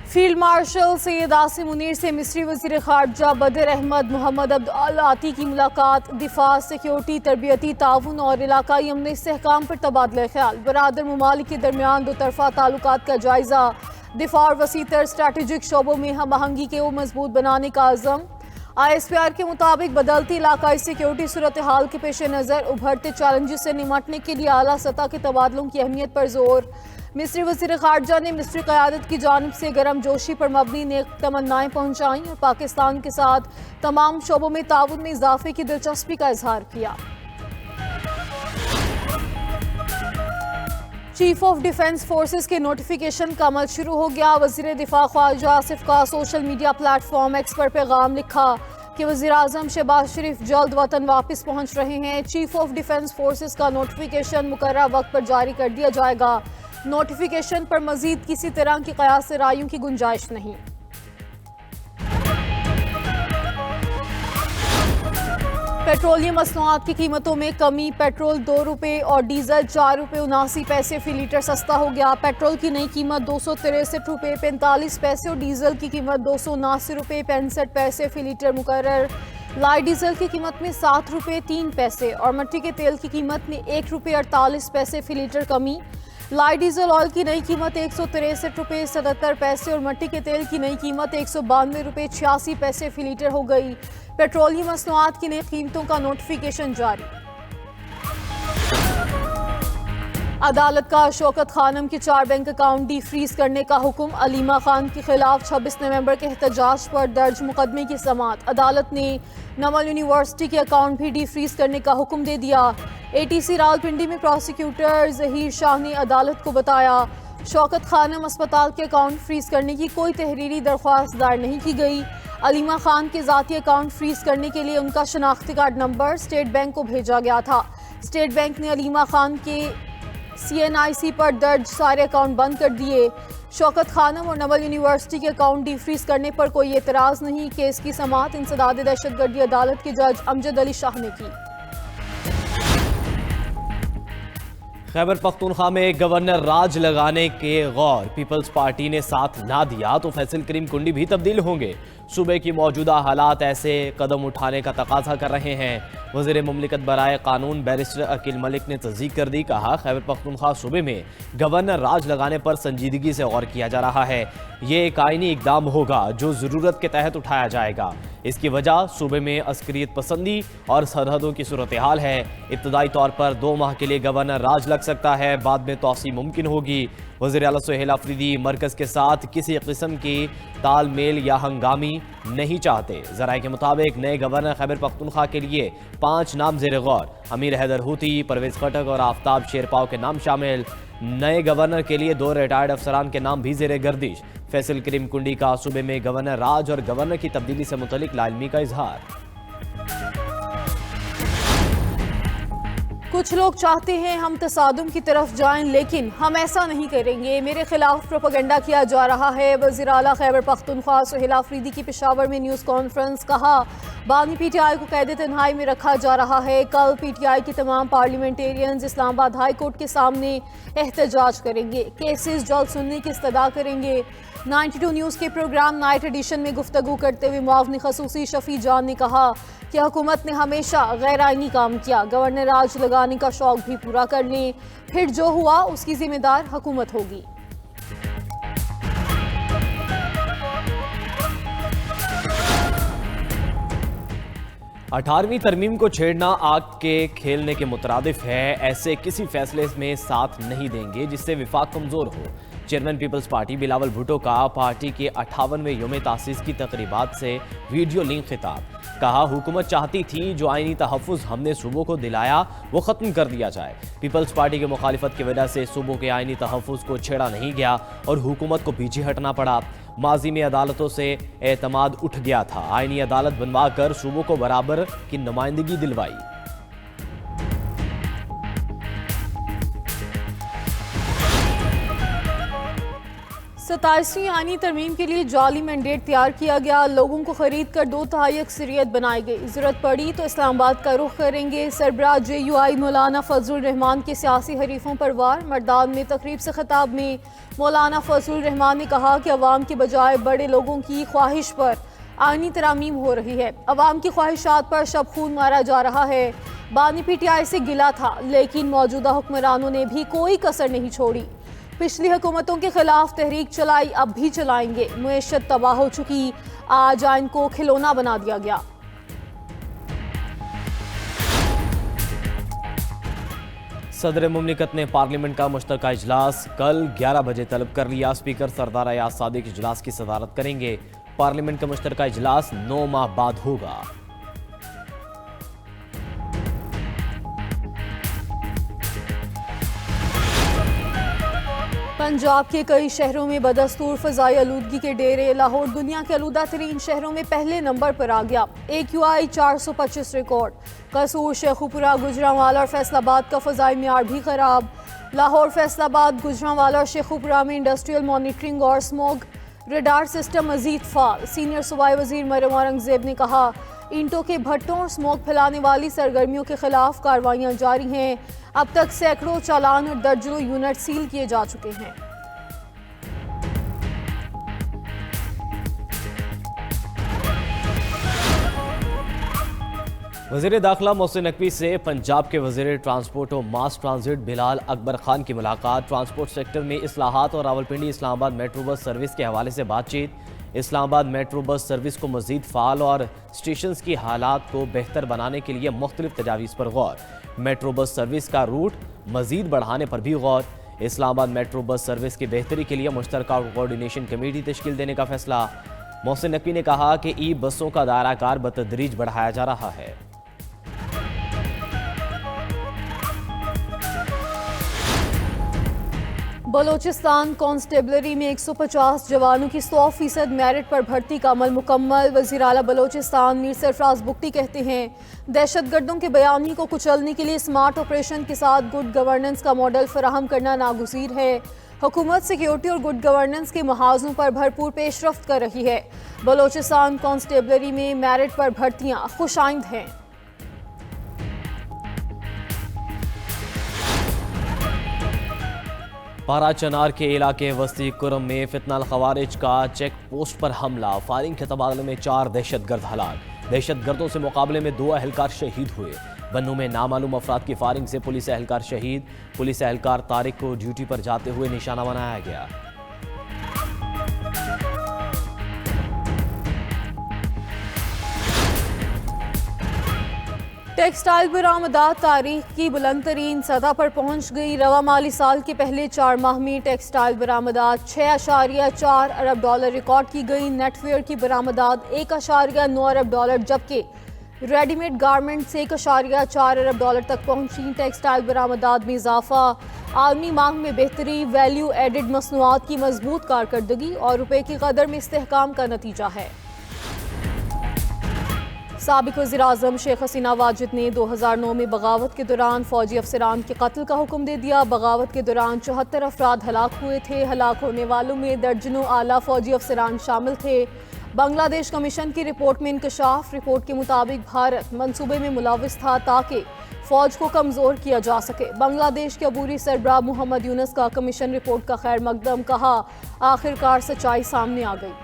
Field marshal Syed Asim Munir से मिस्री वज़ीर ख़ारजा बदर अहमद मोहम्मद अब्दुल आती की मुलाकात। दिफा, सिक्योरिटी, तरबियती ताउन और इलाकाई अमन इस्तेहकाम पर तबादला ख्याल। बरादर ममालिक के दरमियान दो तरफा ताल्लुकात का जायजा। दिफा और वसीतर स्ट्रैटेजिक शोबों में हम आहंगी के वो मजबूत बनाने का आज़म। ISPR के मुताबिक बदलती इलाकाई सिक्योरिटी सूरत हाल के पेश नज़र उभरते चैलेंजेस से निमटने के लिए आला सतह के तबादलों की अहमियत पर जोर। मिस्री वज़ीर ख़ारजा ने मिस्री क़यादत की जानिब से गर्म जोशी पर मबनी नेक तमन्नाएं पहुँचाई और पाकिस्तान के साथ तमाम शोबों में ताउन में इजाफे की दिलचस्पी का इजहार किया। चीफ ऑफ डिफेंस फोर्सेस के नोटिफिकेशन का अमल शुरू हो गया। वज़ीर दिफा ख्वाजा आसिफ का सोशल मीडिया प्लेटफॉर्म एक्स पर पैगाम लिखा कि वज़ीर आज़म शहबाज शरीफ जल्द वतन वापस पहुँच रहे हैं। चीफ ऑफ डिफेंस फोर्सेस का नोटिफिकेशन मुकर्रर वक्त पर जारी कर दिया जाएगा। नोटिफिकेशन पर मजीद किसी तरह की कयास रायों की गुंजाइश नहीं। पेट्रोलियम मसनूआत की कीमतों में कमी। पेट्रोल 2 रुपये और डीजल 4 रुपये 79 पैसे फी लीटर सस्ता हो गया। पेट्रोल की नई कीमत 263 रुपये 45 पैसे और डीजल की कीमत 279 रुपये 65 पैसे फी लीटर मुकर्रर। लाइट डीजल की कीमत में 7 रुपये 3 पैसे और मट्टी के तेल की कीमत में 1 रुपये 48 पैसे फी लीटर कमी। लाइट डीजल ऑयल की नई कीमत 163 रुपये 77 पैसे और मट्टी के तेल की नई कीमत 192 रुपये 86 पैसे फी लीटर हो गई। पेट्रोलियम मसनूआत की नई कीमतों का नोटिफिकेशन जारी। अदालत का शौकत खानम के 4 बैंक अकाउंट डी फ्रीज करने का हुक्म। अलीमा खान के खिलाफ 26 नवंबर के एहतजाज पर दर्ज मुकदमे की समाअत। अदालत ने नमल यूनिवर्सिटी के अकाउंट भी डी फ्रीज करने का हुक्म दे दिया। ATC रावलपिंडी में प्रोसिक्यूटर जहीर शाह ने अदालत को बताया शौकत खानम अस्पताल के अकाउंट फ्रीज करने की कोई तहरीरी दरख्वास्त दायर नहीं की गई। अलीमा खान के ज़ाती अकाउंट फ्रीज करने के लिए उनका शनाख्ती कार्ड नंबर स्टेट बैंक को भेजा गया था। स्टेट बैंक ने अलीमा खान के CNIC पर दर्ज सारे अकाउंट बंद कर दिए। शौकत खानम और नवल यूनिवर्सिटी के अकाउंट डी फ्रीज करने पर कोई एतराज़ नहीं। केस की समाअत इंसदाद दहशतगर्दी अदालत के जज अमजद अली शाह ने की। खैबर पख्तूनख्वा में गवर्नर राज लगाने के गौर पीपल्स पार्टी ने साथ ना दिया तो फैसल करीम कुंडी भी तब्दील होंगे। सूबे की मौजूदा हालात ऐसे कदम उठाने का तकाजा कर रहे हैं। वज़ीर मुमलिकत बराए कानून बैरिस्टर अकील मलिक ने तस्दीक कर दी। कहा खैबर पख्तूनख्वा सूबे में गवर्नर राज लगाने पर संजीदगी से गौर किया जा रहा है। ये एक आईनी इकदाम होगा जो ज़रूरत के तहत उठाया जाएगा। इसकी वजह सूबे में अस्करियत पसंदी और सरहदों की सूरत हाल है। इब्तदाई तौर पर 2 माह के लिए गवर्नर राज लग सकता है, बाद में तौसी मुमकिन होगी। वज़ीर आला सुहेल अफरीदी मरकज़ के साथ किसी किस्म की तालमेल या हंगामी नहीं चाहते। ज़राए के मुताबिक नए गवर्नर खैबर पख्तूनख्वा के लिए 5 नाम ज़ेर गौर। अमीर हैदर हूती, परवेज़ खटक और आफ्ताब शेरपाव के नाम शामिल। नए गवर्नर के लिए 2 रिटायर्ड अफसरान के नाम भी ज़ेर गर्दिश। फैसल करीम कुंडी का सूबे में गवर्नर राज और गवर्नर की तब्दीली से मुतल्लिक लाइलमी का इजहार। कुछ लोग चाहते हैं हम तसादुम की तरफ जाएं, लेकिन हम ऐसा नहीं करेंगे। मेरे खिलाफ प्रोपेगेंडा किया जा रहा है। वज़ीर आला खैबर पख्तूनख्वा सुहेल अफरीदी की पेशावर में न्यूज़ कॉन्फ्रेंस। कहा बानी PTI को कैद तन्हाई में रखा जा रहा है। कल PTI की तमाम पार्लियामेंटेरियंस इस्लामाबाद हाई कोर्ट के सामने एहतजाज करेंगे। केसेस जल्द सुनने की इस्तदा करेंगे। 92 न्यूज़ के प्रोग्राम नाइट एडिशन में गुफ्तगू करते हुए मुआवनी खसूसी शफी जान ने कहा कि हुकूमत ने हमेशा गैर आईनी काम किया। गवर्नर राज लगाने का शौक भी पूरा कर लें, फिर जो हुआ उसकी जिम्मेदार हुकूमत होगी। अठारहवीं तरमीम को छेड़ना आग के खेलने के मुतरादिफ है। ऐसे किसी फैसले में साथ नहीं देंगे जिससे विफाक कमजोर हो। चेयरमैन पीपल्स पार्टी बिलावल भुट्टो का पार्टी के 58वें योम तासीस की तकरीबात से वीडियो लिंक खिताब। कहा हुकूमत चाहती थी जो आईनी तहफ़्फ़ुज़ हमने सूबों को दिलाया वो ख़त्म कर दिया जाए। पीपल्स पार्टी की मुखालिफत की वजह से सूबों के आईनी तहफ़्फ़ुज़ को छेड़ा नहीं गया और हुकूमत को पीछे हटना पड़ा। माजी में अदालतों से एतमाद उठ गया था। आईनी अदालत बनवा कर सूबों को बराबर की नुमाइंदगी दिलवाई। 27वीं आईनी तरमीम के लिए जाली मैंडेट तैयार किया गया। लोगों को खरीद कर 2/3 अक्सरियत बनाई गई। जरूरत पड़ी तो इस्लामाबाद का रुख करेंगे। सरबराह JUI मौलाना फजलुर रहमान के सियासी हरीफों पर वार। मर्दान में तकरीब से खिताब में मौलाना फजलुर रहमान ने कहा कि अवाम के बजाय बड़े लोगों की ख्वाहिश पर आईनी तरामीम हो रही है। अवाम की ख्वाहिशात पर शब खून मारा जा रहा है। बानी PTI से गिला था, लेकिन मौजूदा हुक्मरानों ने भी कोई कसर नहीं छोड़ी। पिछली हुकूमतों के खिलाफ तहरीक चलाई, अब भी चलाएंगे। मुईशत तबाह हो चुकी, आज आइन को खिलौना बना दिया गया। सदर मुमलिकत ने पार्लियामेंट का मुश्तरका इजलास कल 11 बजे तलब कर लिया। स्पीकर सरदार अयाज सादिक इजलास की सदारत करेंगे। पार्लियामेंट का मुश्तरका इजलास 9 माह बाद होगा। पंजाब के कई शहरों में बदस्तूर फ़ज़ाई आलूदगी के डेरे। लाहौर दुनिया के आलूदा तरीन शहरों में पहले नंबर पर आ गया। AQI 425 record. कसूर, शेखुपुरा, गुजरांवाला और फैसलाबाद का फ़ज़ाई मियार भी खराब। लाहौर, फैसलाबाद, गुजरांवाला और शेखुपुरा में इंडस्ट्रियल मॉनिटरिंग और स्मोग रडार सिस्टम मजीद फाल। सीनियर सूबाई वजीर मरियम औरंगजेब ने कहा, ईंटों के भट्टों और स्मोक फैलाने वाली सरगर्मियों के खिलाफ कार्रवाइयां जारी हैं। अब तक सैकड़ों चालान और दर्जनों यूनिट सील किए जा चुके हैं। वज़ीर दाखिला मोहसिन नकवी से पंजाब के वज़ीर ट्रांसपोर्ट और मास ट्रांजिट बिलाल अकबर खान की मुलाकात। ट्रांसपोर्ट सेक्टर में इस्लाहात और Rawalpindi Islamabad metro bus service के हवाले से बातचीत। इस्लामाबाद मेट्रो बस सर्विस को मज़ीद फ़ाल और स्टेशन की हालात को बेहतर बनाने के लिए मुख्तलिफ तजावीज़ पर गौर। मेट्रो बस सर्विस का रूट मज़ीद बढ़ाने पर भी गौर। इस्लामाबाद मेट्रो बस सर्विस की बेहतरी के लिए मुश्तरका कोऑर्डिनेशन कमेटी तश्कील देने का फैसला। मोहसिन नकवी ने कहा कि ई बसों का दायरा कार बतदरीज बढ़ाया जा रहा है। बलोचिस्तान कांस्टेबलरी में 150 जवानों की 100% मेरिट पर भर्ती का अमल मुकम्मल। वज़ीर आला बलोचिस्तान मीर सरफराज बुख्ती कहते हैं, दहशतगर्दों के बयानी को कुचलने के लिए स्मार्ट ऑपरेशन के साथ गुड गवर्नेंस का मॉडल फराहम करना नागुज़ीर है। हुकूमत सिक्योरिटी और गुड गवर्नेंस के महाजों पर भरपूर पेशरफ्त कर रही है। बलोचिस्तान कांस्टेबलरी में मेरिट पर भर्तियाँ खुशाइंद हैं। पारा चनार के इलाके वस्ती कुरम में फितनाल खवारिज का चेक पोस्ट पर हमला। फायरिंग के तबादले में 4 दहशतगर्द हलाक। दहशतगर्दों से मुकाबले में 2 एहलकार शहीद हुए। बन्नू में नामालूम अफराद की फायरिंग से पुलिस एहलकार शहीद। पुलिस एहलकार तारिक को ड्यूटी पर जाते हुए निशाना बनाया गया। टेक्सटाइल बरामदात तारीख की बुलंद तरीन सतह पर पहुंच गई। रवा माली साल के पहले 4 माह में टेक्सटाइल बरामदात 6.4 अरब डॉलर रिकॉर्ड की गई। नेटवेयर की बरामदात 1.9 अरब डॉलर, जबकि रेडीमेड गारमेंट्स 1.4 अरब डॉलर तक पहुंची। टेक्सटाइल बरामदात में इजाफा आलमी मांग में बेहतरी, वैल्यू एडिड मसनूआत की मजबूत कारकर्दगी और रुपए की कदर में इस्तेहकाम का नतीजा है। साबिक वज़ीर आज़म शेख हसीना वाजिद ने 2009 में बगावत के दौरान फौजी अफसरान के कत्ल का हुक्म दे दिया। बगावत के दौरान 74 अफराद हलाक हुए थे। हलाक होने वालों में दर्जनों आला फौजी अफसरान शामिल थे। बांग्लादेश कमीशन की रिपोर्ट में इंकशाफ। रिपोर्ट के मुताबिक भारत मंसूबे में मुलविस था ताकि फौज को कमज़ोर किया जा सके। बांग्लादेश के अबूरी सरबराह मोहम्मद यूनुस का कमीशन रिपोर्ट का खैर मकदम, कहा आखिरकार सच्चाई सामने आ गई।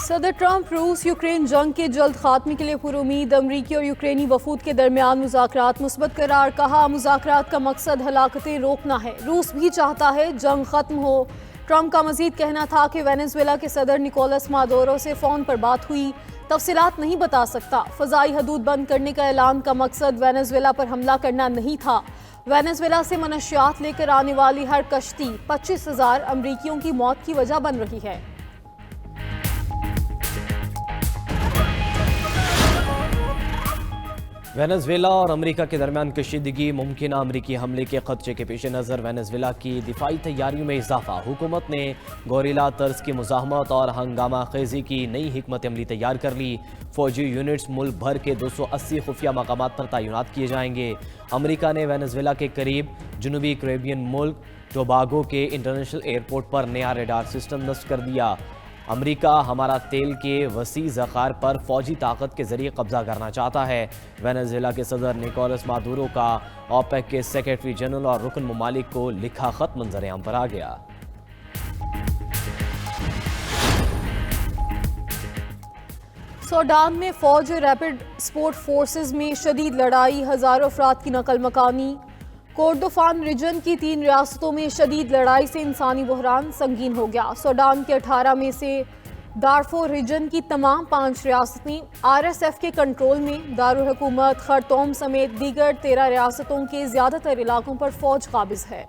सदर ट्रंप रूस यूक्रेन जंग के जल्द खात्मे के लिए पुरुमीद। अमरीकी और यूक्रेनी वफूद के दरमियान मुज़ाकरात मुस्बत करार। कहा मुज़ाकरात का मकसद हलाकतें रोकना है। रूस भी चाहता है जंग खत्म हो। ट्रंप का मजीद कहना था कि वेनेजुएला के सदर निकोलस मादुरो से फ़ोन पर बात हुई, तफसीलात नहीं बता सकता। फ़ज़ाई हदूद बंद करने का ऐलान का मकसद वेनेजुएला पर हमला करना नहीं था। वेनेजुएला से मनशियात लेकर आने वाली हर कश्ती 25,000 अमरीकियों की मौत की वजह बन रही है। वेनेजुएला और अमेरिका के दरमियान कशीदगी, मुमकिन अमेरिकी हमले के खदशे के पेश नज़र वेनेजुएला की दिफाई तैयारियों में इजाफा। हुकूमत ने गोरिल्ला तर्ज की मुज़ाहमत और हंगामा खेजी की नई हिकमत अमली तैयार कर ली। फौजी यूनिट्स मुल्क भर के 280 खुफिया मकामात पर तैनात किए जाएंगे। अमेरिका ने वेनेजुएला के करीब जनूबी कैरेबियन मुल्क टोबागो के इंटरनेशनल एयरपोर्ट पर नया रडार सिस्टम नस्ब कर दिया। अमेरिका हमारा तेल के वसी ज़खार पर फौजी ताकत के जरिए कब्जा करना चाहता है। वेनेजुएला के सदर निकोलस मादुरो का ओपेक के सेक्रेटरी जनरल और रुकन ममालिक को लिखा खत मंजर आम पर आ गया। सूडान में फौज रैपिड सपोर्ट फोर्सेस में शदीद लड़ाई, हजारों अफराद की नकल मकानी। कोर्डोफान रीजन की 3 रियासतों में शदीद लड़ाई से इंसानी बहरान संगीन हो गया। सूडान के 18 में से दारफोर रीजन की तमाम 5 रियासतें RSF के कंट्रोल में। दारुल हुकूमत खर्तूम समेत दीगर 13 रियासतों के ज़्यादातर इलाकों पर फौज काबिज है।